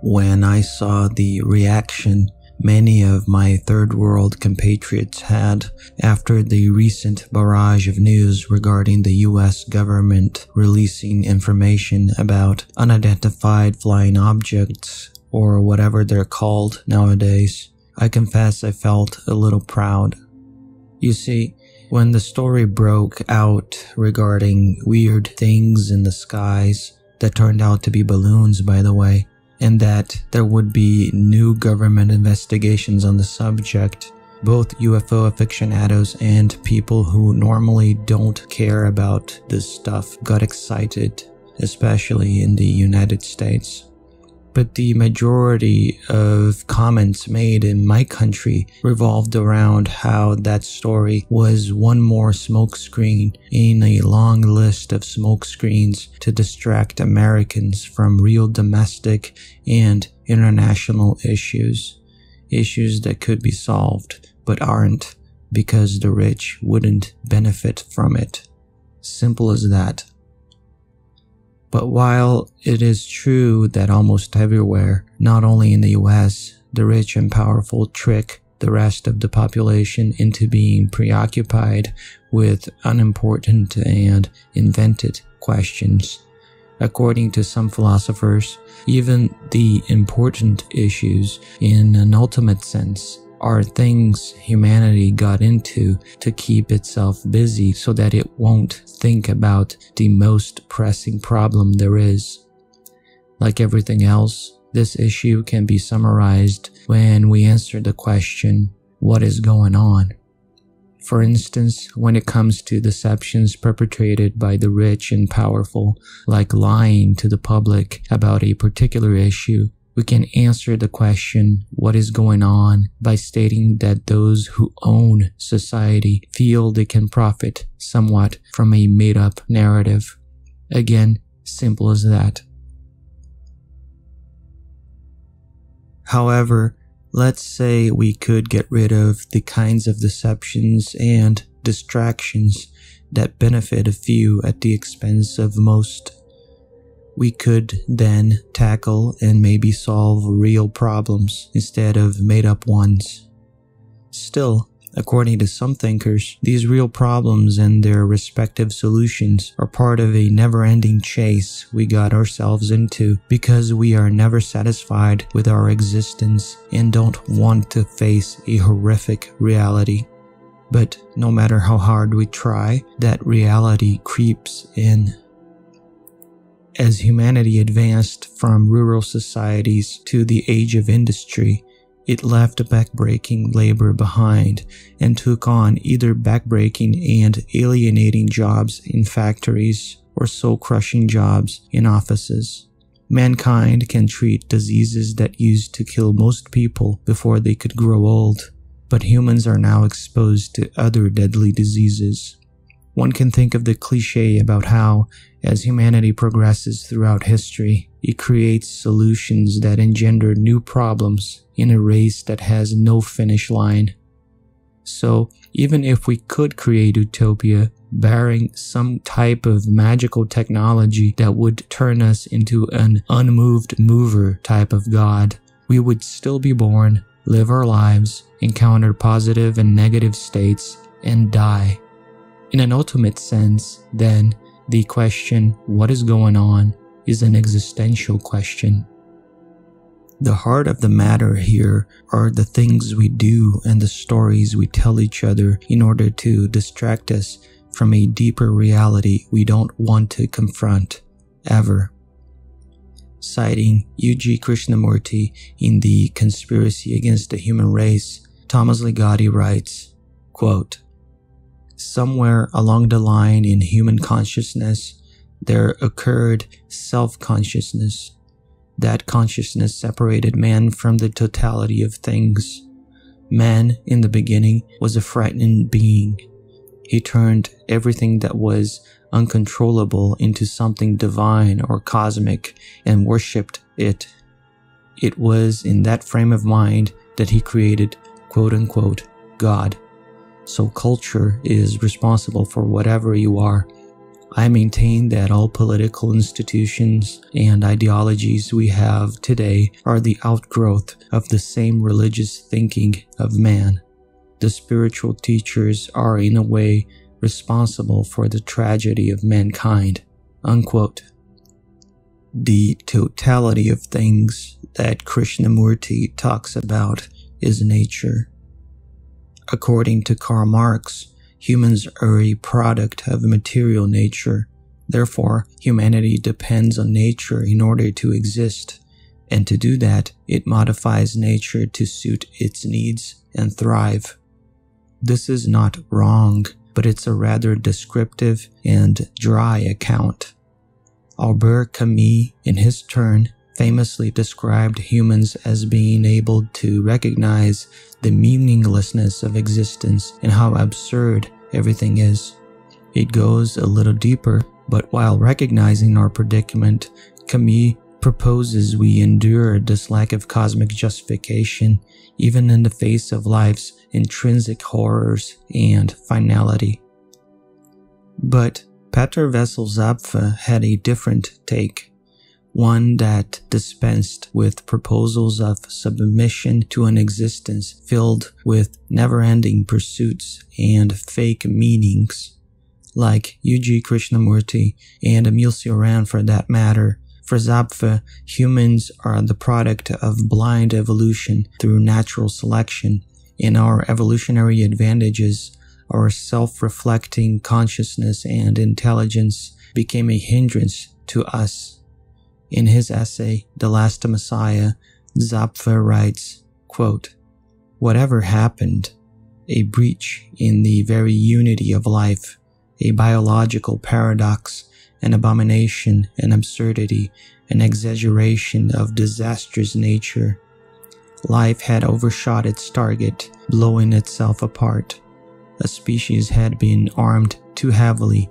when I saw the reaction many of my third world compatriots had after the recent barrage of news regarding the US government releasing information about unidentified flying objects, or whatever they're called nowadays. I confess I felt a little proud. You see, when the story broke out regarding weird things in the skies, that turned out to be balloons, by the way, and that there would be new government investigations on the subject, both UFO aficionados and people who normally don't care about this stuff got excited, especially in the United States. But the majority of comments made in my country revolved around how that story was one more smokescreen in a long list of smokescreens to distract Americans from real domestic and international issues. Issues that could be solved, but aren't, because the rich wouldn't benefit from it. Simple as that. But while it is true that almost everywhere, not only in the US, the rich and powerful trick the rest of the population into being preoccupied with unimportant and invented questions, according to some philosophers, even the important issues in an ultimate sense are things humanity got into to keep itself busy so that it won't think about the most pressing problem there is. Like everything else, this issue can be summarized when we answer the question, what is going on? For instance, when it comes to deceptions perpetrated by the rich and powerful, like lying to the public about a particular issue, we can answer the question, what is going on, by stating that those who own society feel they can profit somewhat from a made-up narrative. Again, simple as that. However, let's say we could get rid of the kinds of deceptions and distractions that benefit a few at the expense of most. We could then tackle and maybe solve real problems instead of made-up ones. Still, according to some thinkers, these real problems and their respective solutions are part of a never-ending chase we got ourselves into because we are never satisfied with our existence and don't want to face a horrific reality. But no matter how hard we try, that reality creeps in. As humanity advanced from rural societies to the age of industry, it left backbreaking labor behind and took on either backbreaking and alienating jobs in factories or soul-crushing jobs in offices. Mankind can treat diseases that used to kill most people before they could grow old, but humans are now exposed to other deadly diseases. One can think of the cliché about how, as humanity progresses throughout history, it creates solutions that engender new problems in a race that has no finish line. So, even if we could create utopia, barring some type of magical technology that would turn us into an unmoved mover type of god, we would still be born, live our lives, encounter positive and negative states, and die. In an ultimate sense, then, the question, what is going on, is an existential question. The heart of the matter here are the things we do and the stories we tell each other in order to distract us from a deeper reality we don't want to confront, ever. Citing Yuji Krishnamurti in The Conspiracy Against the Human Race, Thomas Ligotti writes, quote, "Somewhere along the line in human consciousness, there occurred self-consciousness. That consciousness separated man from the totality of things. Man, in the beginning, was a frightened being. He turned everything that was uncontrollable into something divine or cosmic and worshipped it. It was in that frame of mind that he created, quote-unquote, God. So culture is responsible for whatever you are. I maintain that all political institutions and ideologies we have today are the outgrowth of the same religious thinking of man. The spiritual teachers are in a way responsible for the tragedy of mankind." Unquote. The totality of things that Krishnamurti talks about is nature. According to Karl Marx, humans are a product of material nature. Therefore, humanity depends on nature in order to exist, and to do that, it modifies nature to suit its needs and thrive. This is not wrong, but it's a rather descriptive and dry account. Albert Camus, in his turn, famously described humans as being able to recognize the meaninglessness of existence and how absurd everything is. It goes a little deeper, but while recognizing our predicament, Camus proposes we endure this lack of cosmic justification even in the face of life's intrinsic horrors and finality. But Pater Wessel Zappa had a different take, one that dispensed with proposals of submission to an existence filled with never-ending pursuits and fake meanings. Like Yuji Krishnamurti and Emile Cioran for that matter, for Zappa, humans are the product of blind evolution through natural selection, and our evolutionary advantages, our self-reflecting consciousness and intelligence, became a hindrance to us. In his essay, The Last Messiah, Zappa writes, quote, "Whatever happened, a breach in the very unity of life, a biological paradox, an abomination, an absurdity, an exaggeration of disastrous nature. Life had overshot its target, blowing itself apart. A species had been armed too heavily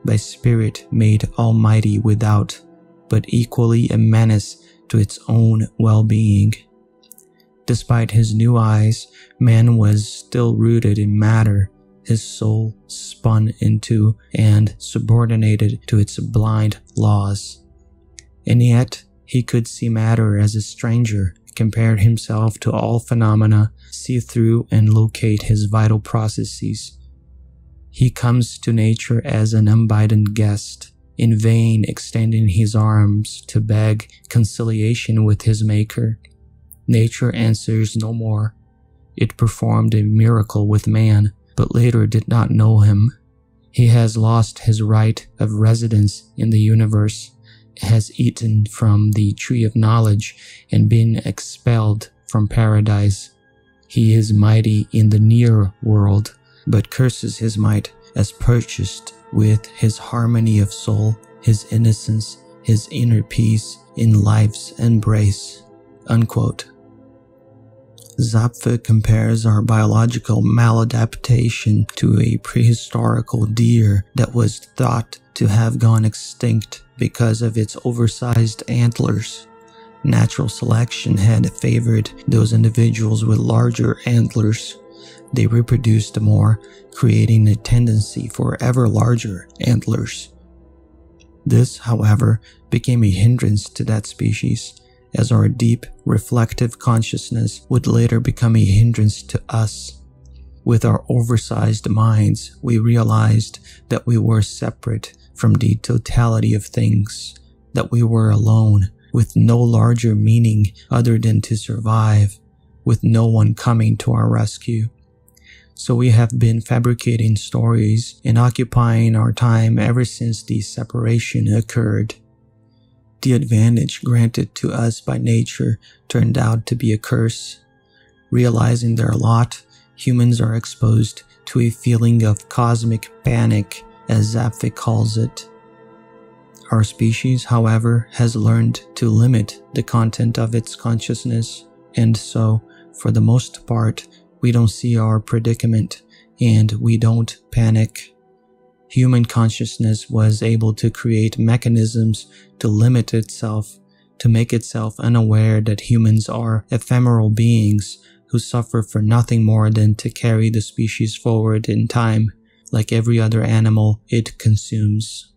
by spirit made almighty without, but equally a menace to its own well-being. Despite his new eyes, man was still rooted in matter, his soul spun into and subordinated to its blind laws. And yet, he could see matter as a stranger, compare himself to all phenomena, see through and locate his vital processes. He comes to nature as an unbidden guest, in vain extending his arms to beg conciliation with his maker. Nature answers no more. It performed a miracle with man, but later did not know him. He has lost his right of residence in the universe, has eaten from the tree of knowledge and been expelled from paradise. He is mighty in the near world, but curses his might as purchased with his harmony of soul, his innocence, his inner peace in life's embrace." Unquote. Zappa compares our biological maladaptation to a prehistorical deer that was thought to have gone extinct because of its oversized antlers. Natural selection had favored those individuals with larger antlers. They reproduced more, creating a tendency for ever larger antlers. This, however, became a hindrance to that species, as our deep, reflective consciousness would later become a hindrance to us. With our oversized minds, we realized that we were separate from the totality of things, that we were alone, with no larger meaning other than to survive, with no one coming to our rescue. So we have been fabricating stories and occupying our time ever since the separation occurred. The advantage granted to us by nature turned out to be a curse. Realizing their lot, humans are exposed to a feeling of cosmic panic, as Zappa calls it. Our species, however, has learned to limit the content of its consciousness, and so, for the most part, we don't see our predicament, and we don't panic. Human consciousness was able to create mechanisms to limit itself, to make itself unaware that humans are ephemeral beings who suffer for nothing more than to carry the species forward in time, like every other animal it consumes.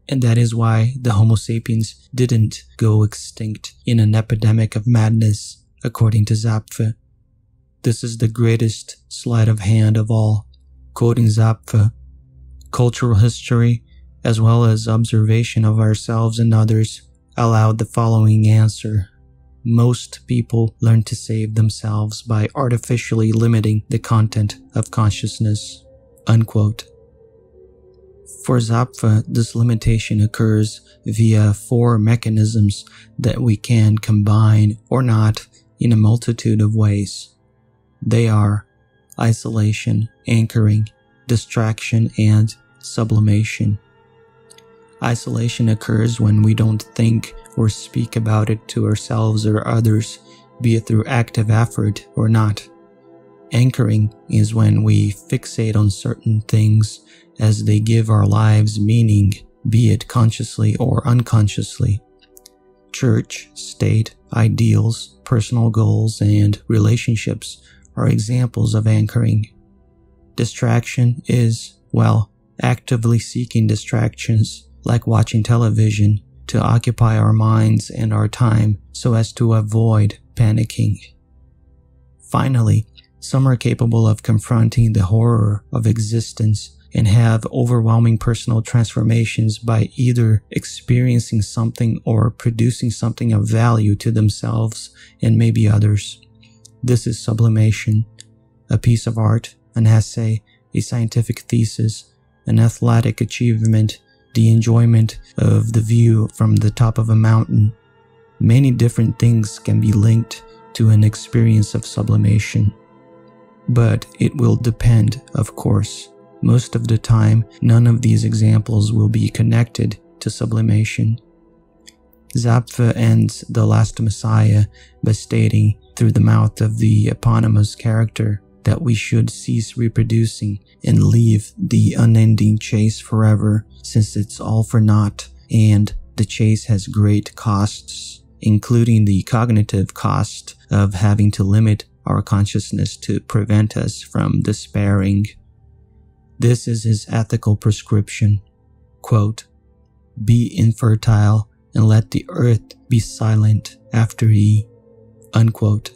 And that is why the Homo sapiens didn't go extinct in an epidemic of madness, according to Zappa. This is the greatest sleight of hand of all. Quoting Zappa, cultural history, as well as observation of ourselves and others, allowed the following answer. Most people learn to save themselves by artificially limiting the content of consciousness. Unquote. For Zappa, this limitation occurs via 4 mechanisms that we can combine or not in a multitude of ways. They are isolation, anchoring, distraction, and sublimation. Isolation occurs when we don't think or speak about it to ourselves or others, be it through active effort or not. Anchoring is when we fixate on certain things as they give our lives meaning, be it consciously or unconsciously. Church, state, ideals, personal goals, and relationships are examples of anchoring. Distraction is, well, actively seeking distractions, like watching television, to occupy our minds and our time so as to avoid panicking. Finally, some are capable of confronting the horror of existence and have overwhelming personal transformations by either experiencing something or producing something of value to themselves and maybe others. This is sublimation, a piece of art, an essay, a scientific thesis, an athletic achievement, the enjoyment of the view from the top of a mountain. Many different things can be linked to an experience of sublimation. But it will depend, of course. Most of the time, none of these examples will be connected to sublimation. Zappa ends The Last Messiah by stating, through the mouth of the eponymous character, that we should cease reproducing and leave the unending chase forever, since it's all for naught, and the chase has great costs, including the cognitive cost of having to limit our consciousness to prevent us from despairing. This is his ethical prescription. Quote, "Be infertile and let the earth be silent after ye." Unquote.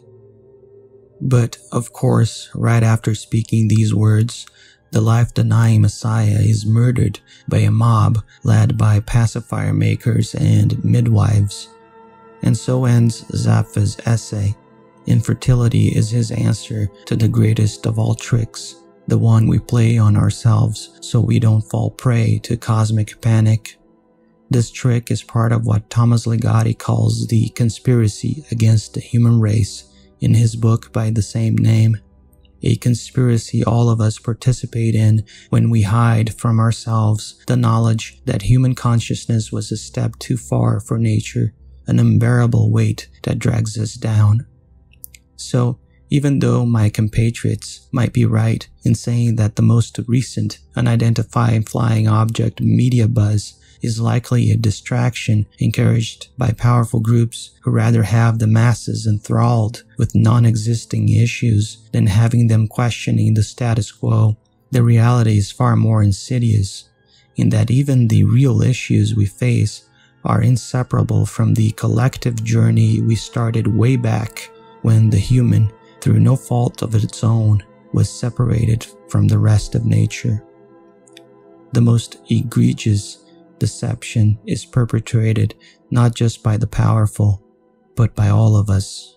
But, of course, right after speaking these words, the life-denying Messiah is murdered by a mob led by pacifier makers and midwives. And so ends Zappa's essay. Infertility is his answer to the greatest of all tricks, the one we play on ourselves so we don't fall prey to cosmic panic. This trick is part of what Thomas Ligotti calls the conspiracy against the human race in his book by the same name, a conspiracy all of us participate in when we hide from ourselves the knowledge that human consciousness was a step too far for nature, an unbearable weight that drags us down. So, even though my compatriots might be right in saying that the most recent unidentified flying object media buzz is likely a distraction encouraged by powerful groups who rather have the masses enthralled with non-existing issues than having them questioning the status quo, the reality is far more insidious, in that even the real issues we face are inseparable from the collective journey we started way back when the human, through no fault of its own, was separated from the rest of nature. The most egregious deception is perpetrated not just by the powerful, but by all of us.